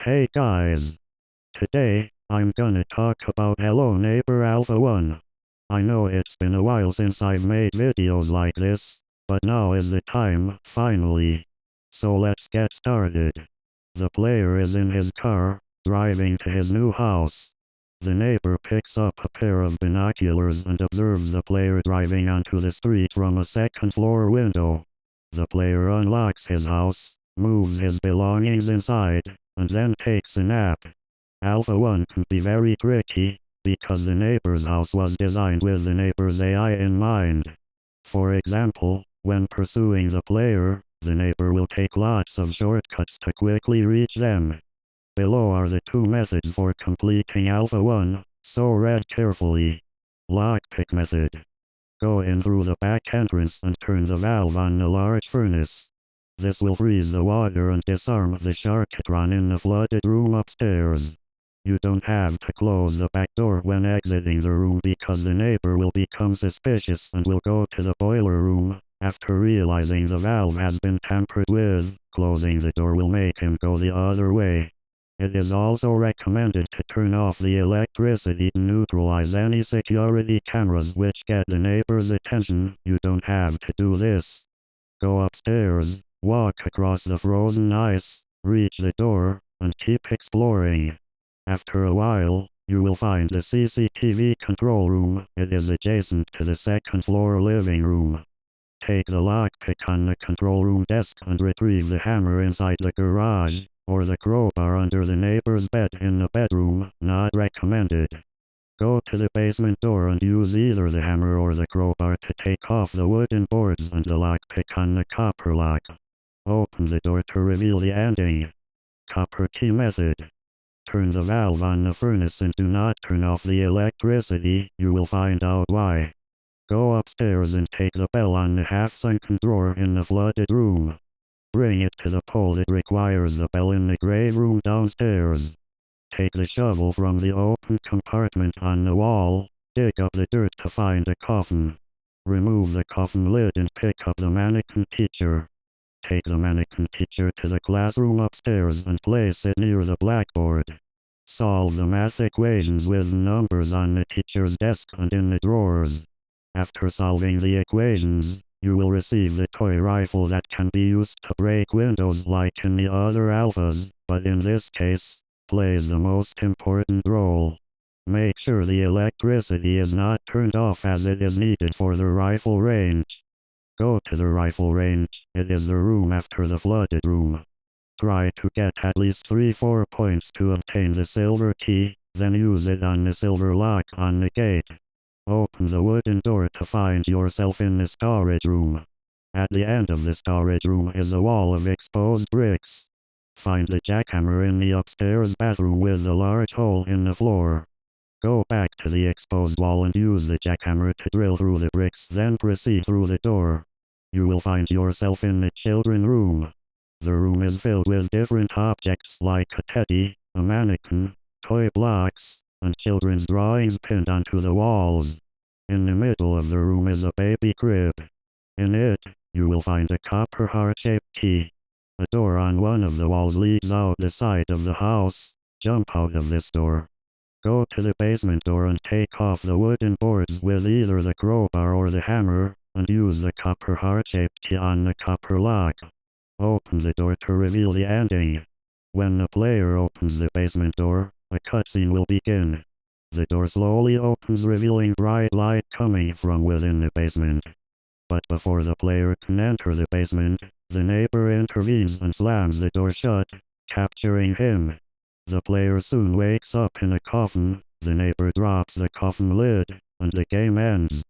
Hey guys, today I'm gonna talk about Hello Neighbor Alpha 1. I know it's been a while since I've made videos like this, but now is the time, finally. So let's get started. The player is in his car, driving to his new house. The neighbor picks up a pair of binoculars and observes the player driving onto the street from a second floor window. The player unlocks his house, moves his belongings inside, and then takes a nap. Alpha 1 can be very tricky, because the neighbor's house was designed with the neighbor's AI in mind. For example, when pursuing the player, the neighbor will take lots of shortcuts to quickly reach them. Below are the two methods for completing Alpha 1, so read carefully. Lockpick method. Go in through the back entrance and turn the valve on the large furnace. This will freeze the water and disarm the Sharkatron in the flooded room upstairs. You don't have to close the back door when exiting the room because the neighbor will become suspicious and will go to the boiler room. After realizing the valve has been tampered with, closing the door will make him go the other way. It is also recommended to turn off the electricity to neutralize any security cameras which get the neighbor's attention. You don't have to do this. Go upstairs, walk across the frozen ice, reach the door, and keep exploring. After a while, you will find the CCTV control room. It is adjacent to the second floor living room. Take the lockpick on the control room desk and retrieve the hammer inside the garage, or the crowbar under the neighbor's bed in the bedroom, not recommended. Go to the basement door and use either the hammer or the crowbar to take off the wooden boards and the lockpick on the copper lock. Open the door to reveal the ending. Copper key method. Turn the valve on the furnace and do not turn off the electricity. You will find out why. Go upstairs and take the bell on the half-sunken drawer in the flooded room. Bring it to the pole that requires the bell in the grave room downstairs. Take the shovel from the open compartment on the wall, dig up the dirt to find the coffin. Remove the coffin lid and pick up the mannequin teacher. Take the mannequin teacher to the classroom upstairs and place it near the blackboard. Solve the math equations with numbers on the teacher's desk and in the drawers. After solving the equations, you will receive the toy rifle that can be used to break windows like in the other alphas, but in this case, plays the most important role. Make sure the electricity is not turned off as it is needed for the rifle range. Go to the rifle range. It is the room after the flooded room. Try to get at least 3-4 points to obtain the silver key, then use it on the silver lock on the gate. Open the wooden door to find yourself in the storage room. At the end of the storage room is a wall of exposed bricks. Find the jackhammer in the upstairs bathroom with the large hole in the floor. Go back to the exposed wall and use the jackhammer to drill through the bricks, then proceed through the door. You will find yourself in the children's room. The room is filled with different objects like a teddy, a mannequin, toy blocks, and children's drawings pinned onto the walls. In the middle of the room is a baby crib. In it, you will find a copper heart-shaped key. A door on one of the walls leads out the side of the house. Jump out of this door. Go to the basement door and take off the wooden boards with either the crowbar or the hammer, and use the copper heart-shaped key on the copper lock. Open the door to reveal the ending. When the player opens the basement door, a cutscene will begin. The door slowly opens, revealing bright light coming from within the basement. But before the player can enter the basement, the neighbor intervenes and slams the door shut, capturing him. The player soon wakes up in a coffin. The neighbor drops the coffin lid, and the game ends.